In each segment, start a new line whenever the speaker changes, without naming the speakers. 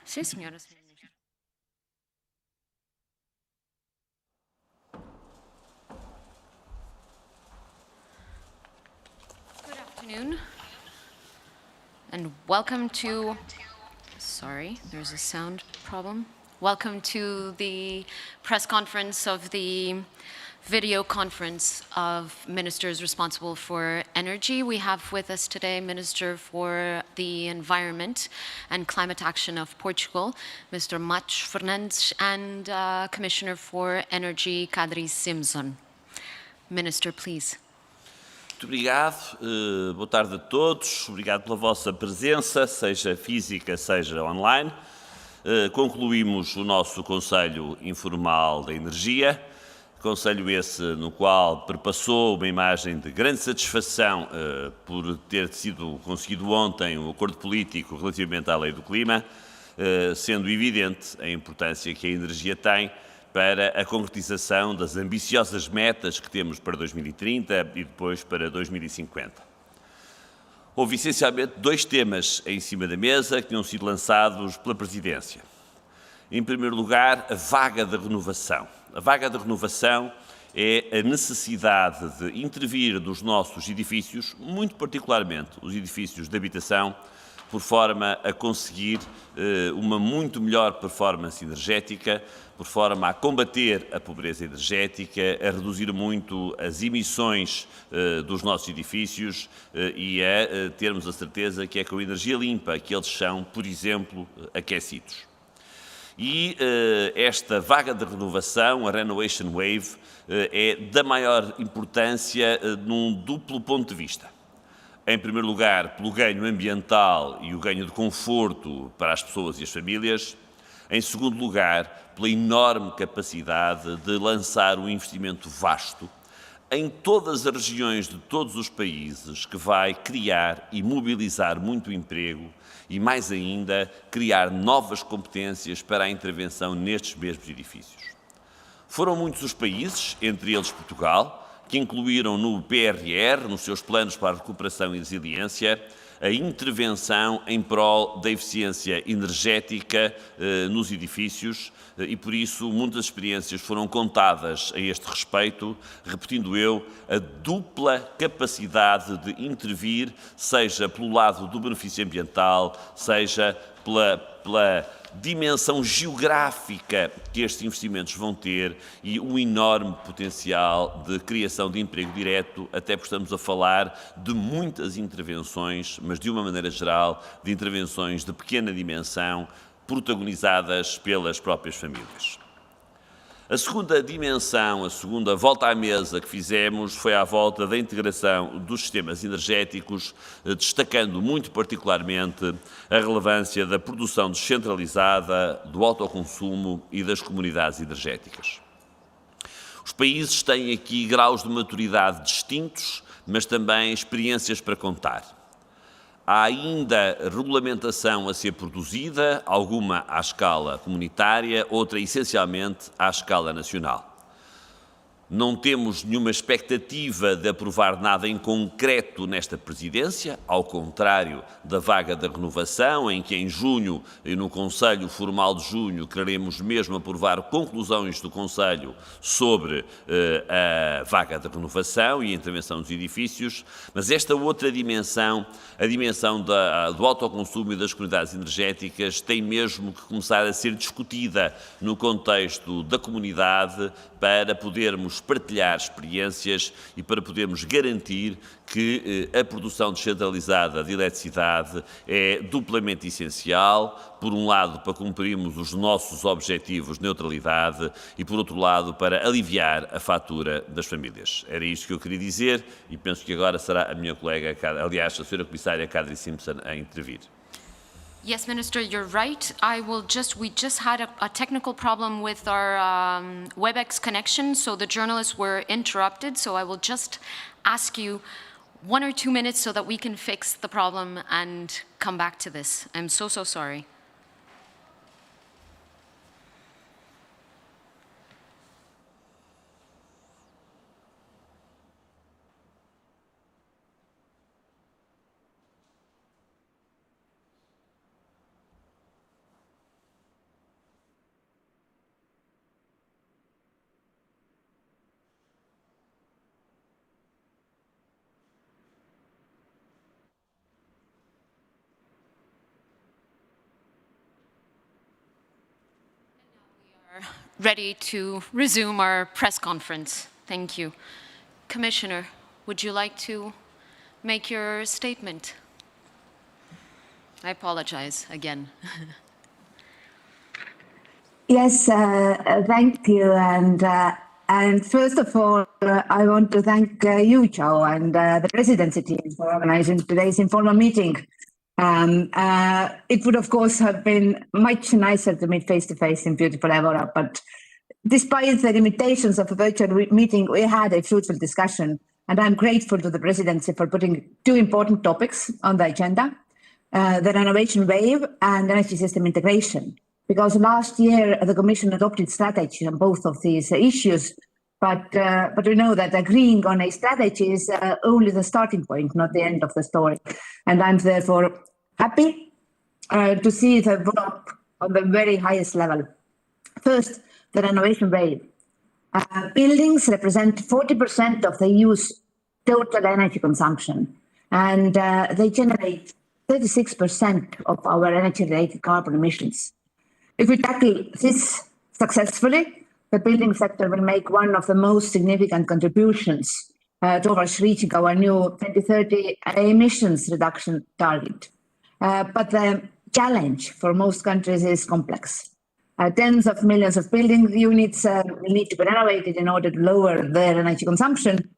Sim, senhora. Senhora Ministro. Good afternoon, and welcome to, sorry, there's a sound problem. Welcome to the press conference of the video conference of ministers responsible for energy. We have with us today Minister for the Environment and Climate Action of Portugal, Mr. Matos Fernandes, and Commissioner for Energy, Kadri Simson. Minister, please.
Muito obrigado, boa tarde a todos, obrigado pela vossa presença, seja física, seja online. Concluímos o nosso Conselho Informal da Energia, conselho esse no qual perpassou uma imagem de grande satisfação por ter sido conseguido ontem um acordo político relativamente à lei do clima, sendo evidente a importância que a energia tem para a concretização das ambiciosas metas que temos para 2030 e depois para 2050. Houve essencialmente dois temas em cima da mesa que tinham sido lançados pela Presidência. Em primeiro lugar, a vaga da renovação. A vaga da renovação é a necessidade de intervir nos nossos edifícios, muito particularmente os edifícios de habitação, por forma a conseguir uma muito melhor performance energética, por forma a combater a pobreza energética, a reduzir muito as emissões dos nossos edifícios e a termos a certeza que é com energia limpa que eles são, por exemplo, aquecidos. E esta vaga de renovação, a Renovation Wave, é da maior importância num duplo ponto de vista. Em primeiro lugar, pelo ganho ambiental e o ganho de conforto para as pessoas e as famílias. Em segundo lugar, pela enorme capacidade de lançar um investimento vasto em todas as regiões de todos os países, que vai criar e mobilizar muito emprego e, mais ainda, criar novas competências para a intervenção nestes mesmos edifícios. Foram muitos os países, entre eles Portugal, que incluíram no PRR, nos seus planos para a recuperação e resiliência, a intervenção em prol da eficiência energética nos edifícios e, por isso, muitas experiências foram contadas a este respeito, repetindo eu, a dupla capacidade de intervir, seja pelo lado do benefício ambiental, seja pela dimensão geográfica que estes investimentos vão ter e um enorme potencial de criação de emprego direto, até porque estamos a falar de muitas intervenções, mas de uma maneira geral, de intervenções de pequena dimensão, protagonizadas pelas próprias famílias. A segunda dimensão, a segunda volta à mesa que fizemos foi à volta da integração dos sistemas energéticos, destacando muito particularmente a relevância da produção descentralizada, do autoconsumo e das comunidades energéticas. Os países têm aqui graus de maturidade distintos, mas também experiências para contar. Há ainda regulamentação a ser produzida, alguma à escala comunitária, outra essencialmente à escala nacional. Não temos nenhuma expectativa de aprovar nada em concreto nesta presidência, ao contrário da vaga da renovação, em que em junho, e no Conselho Formal de junho, queremos mesmo aprovar conclusões do Conselho sobre a vaga da renovação e a intervenção dos edifícios, mas esta outra dimensão, a dimensão do autoconsumo e das comunidades energéticas, tem mesmo que começar a ser discutida no contexto da comunidade para podermos partilhar experiências e para podermos garantir que a produção descentralizada de eletricidade é duplamente essencial, por um lado para cumprirmos os nossos objetivos de neutralidade e, por outro lado, para aliviar a fatura das famílias. Era isto que eu queria dizer e penso que agora será a minha colega, aliás, a senhora Comissária Kadri Simson a intervir.
Yes, Minister, you're right. We just had a technical problem with our WebEx connection, so the journalists were interrupted. So I will just ask you 1 or 2 minutes so that we can fix the problem and come back to this. I'm so sorry. Ready to resume our press conference. Thank you. Commissioner, would you like to make your statement? I apologize again.
Yes, thank you. And first of all, I want to thank you, João, and the presidency team for organizing today's informal meeting. It would, of course, have been much nicer to meet face-to-face in beautiful Evora, but despite the limitations of a virtual meeting, we had a fruitful discussion, and I'm grateful to the presidency for putting two important topics on the agenda, the renovation wave and energy system integration. Because last year, the Commission adopted strategy on both of these issues, but we know that agreeing on a strategy is only the starting point, not the end of the story. And I'm therefore happy to see the work on the very highest level. First, the renovation wave. Buildings represent 40% of the EU's total energy consumption, and they generate 36% of our energy-related carbon emissions. If we tackle this successfully, the building sector will make one of the most significant contributions towards reaching our new 2030 emissions reduction target. But the challenge for most countries is complex. Tens of millions of building units will need to be renovated in order to lower their energy consumption,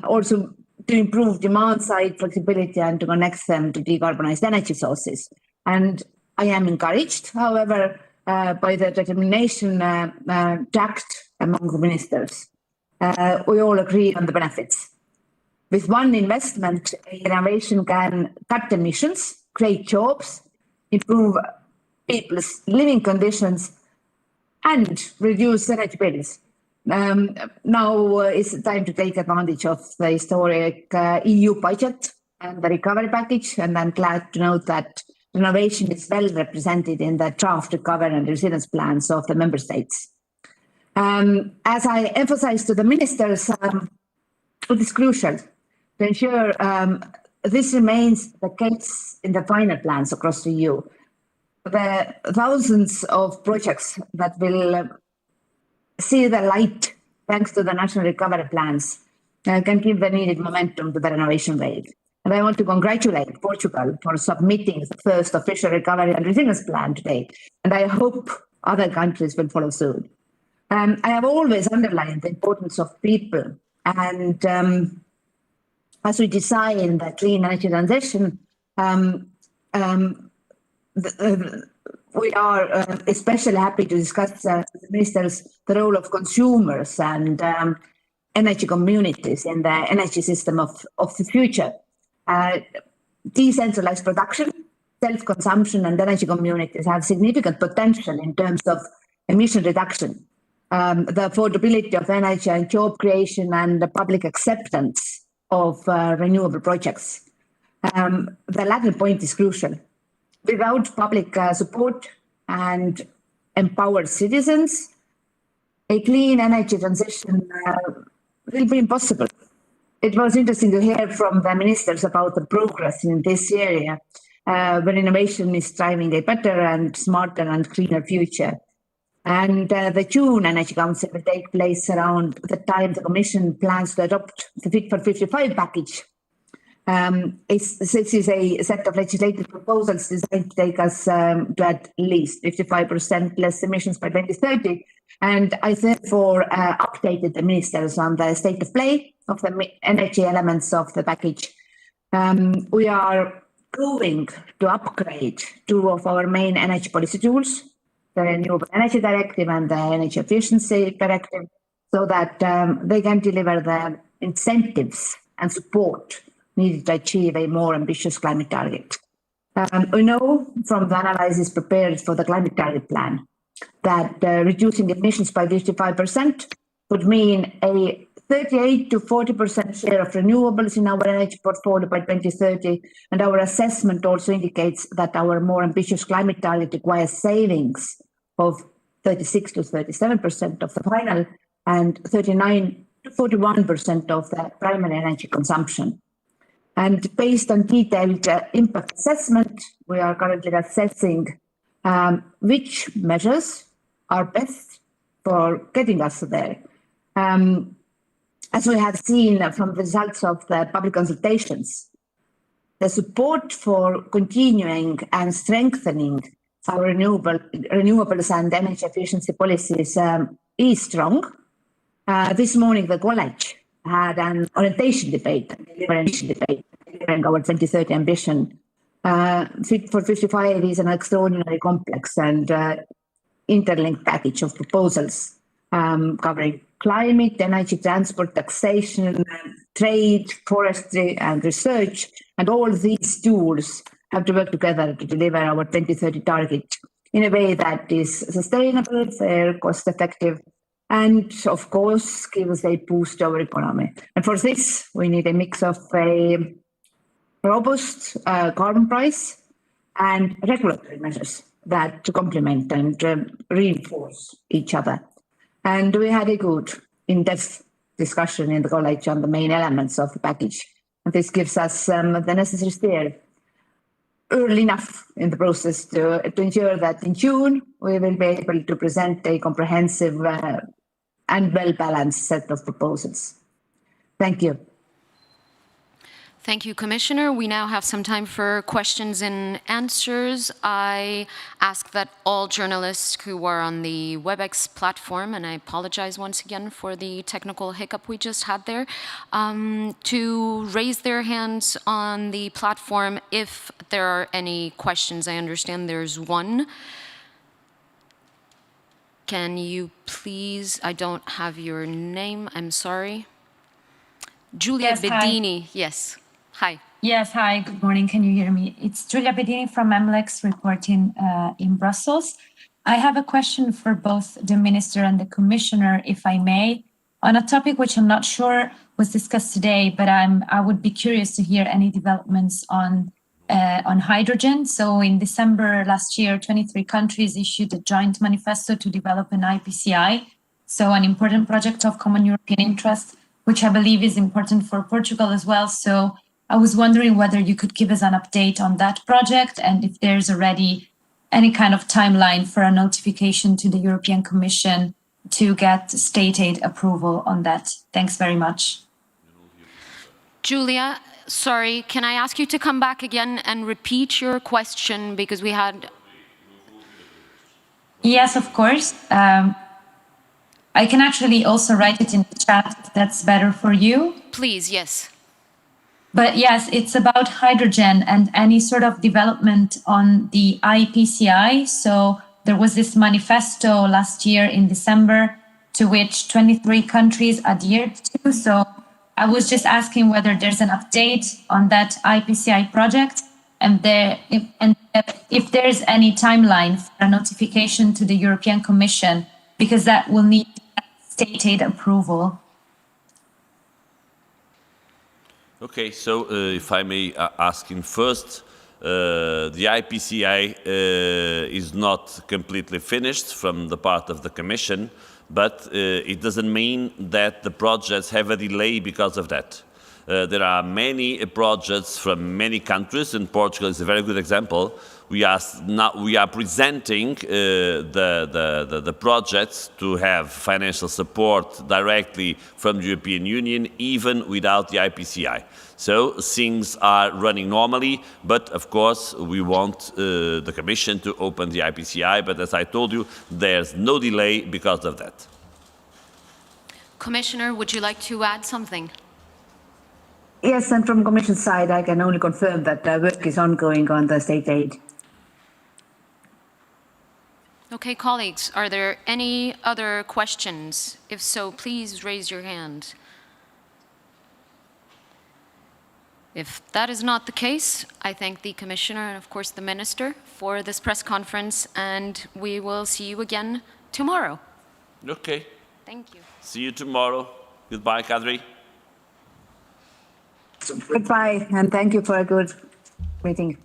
also to improve demand-side flexibility and to connect them to decarbonized energy sources. And I am encouraged, however, by the determination tracked among the ministers. We all agree on the benefits. With one investment, a renovation can cut emissions, create jobs, improve people's living conditions, and reduce energy bills. Now is time to take advantage of the historic EU budget and the recovery package, and I'm glad to note that renovation is well represented in the draft recovery and resilience plans of the member states. As I emphasized to the ministers, it is crucial to ensure this remains the case in the final plans across the EU. The thousands of projects that will see the light thanks to the national recovery plans can give the needed momentum to the renovation wave. And I want to congratulate Portugal for submitting the first official recovery and resilience plan today. And I hope other countries will follow suit. I have always underlined the importance of people. And as we design the clean energy transition, we are especially happy to discuss the ministers the role of consumers and energy communities in the energy system of the future. Decentralized production, self-consumption and energy communities have significant potential in terms of emission reduction, the affordability of energy and job creation and the public acceptance of renewable projects. The latter point is crucial. Without public support and empowered citizens, a clean energy transition will be impossible. It was interesting to hear from the ministers about the progress in this area, where innovation is driving a better and smarter and cleaner future. And the June Energy Council will take place around the time the Commission plans to adopt the Fit for 55 package. This is a set of legislative proposals designed to take us to at least 55% less emissions by 2030. And I therefore updated the ministers on the state of play of the energy elements of the package. We are going to upgrade two of our main energy policy tools, the Renewable Energy Directive and the Energy Efficiency Directive, so that they can deliver the incentives and support needed to achieve a more ambitious climate target. We know from the analysis prepared for the climate target plan that reducing emissions by 55% would mean a 38 to 40% share of renewables in our energy portfolio by 2030. And our assessment also indicates that our more ambitious climate target requires savings of 36 to 37% of the final and 39 to 41% of the primary energy consumption. And based on detailed impact assessment, we are currently assessing which measures our best for getting us there. As we have seen from the results of the public consultations, the support for continuing and strengthening our renewables and energy efficiency policies is strong. This morning, the college had an orientation debate delivering our 2030 ambition. Fit for 55 is an extraordinarily complex and interlinked package of proposals covering climate, energy, transport, taxation, trade, forestry, and research. And all these tools have to work together to deliver our 2030 target in a way that is sustainable, fair, cost-effective, and of course gives a boost to our economy. And for this, we need a mix of a robust carbon price and regulatory measures that complement and reinforce each other. And we had a good in-depth discussion in the college on the main elements of the package. And this gives us the necessary steer early enough in the process to ensure that in June we will be able to present a comprehensive and well-balanced set of proposals. Thank you.
Thank you, Commissioner. We now have some time for questions and answers. I ask that all journalists who are on the WebEx platform, and I apologize once again for the technical hiccup we just had there, to raise their hands on the platform if there are any questions. I understand there's one. Can you please, I don't have your name, I'm sorry. Julia
Yes,
Bedini, yes. Hi.
Yes, hi, good morning. Can you hear me? It's Julia Bedini from MLEX reporting in Brussels. I have a question for both the Minister and the Commissioner, if I may, on a topic which I'm not sure was discussed today, but I would be curious to hear any developments on hydrogen. So in December last year, 23 countries issued a joint manifesto to develop an IPCI, so an important project of common European interest, which I believe is important for Portugal as well. So I was wondering whether you could give us an update on that project and if there's already any kind of timeline for a notification to the European Commission to get state aid approval on that. Thanks very much.
Julia, sorry, can I ask you to come back again and repeat your question because we had...
Yes, of course. I can actually also write it in the chat if that's better for you.
Please, yes.
But yes, it's about hydrogen and any sort of development on the IPCI. So there was this manifesto last year in December to which 23 countries adhered to. So I was just asking whether there's an update on that IPCI project and if there's any timeline for a notification to the European Commission, because that will need state aid approval.
Okay, so if I may ask in first, the IPCI is not completely finished from the part of the Commission, but it doesn't mean that the projects have a delay because of that. There are many projects from many countries, and Portugal is a very good example. We are presenting the projects to have financial support directly from the European Union, even without the IPCI. So things are running normally, but of course we want the Commission to open the IPCI, but as I told you, there's no delay because of that.
Commissioner, would you like to add something?
Yes, and from Commission side, I can only confirm that work is ongoing on the state aid.
Okay, colleagues, are there any other questions? If so, please raise your hand. If that is not the case, I thank the Commissioner and of course the Minister for this press conference, and we will see you again tomorrow.
Okay.
Thank you.
See you tomorrow. Goodbye, Kadri.
Goodbye, and thank you for a good meeting.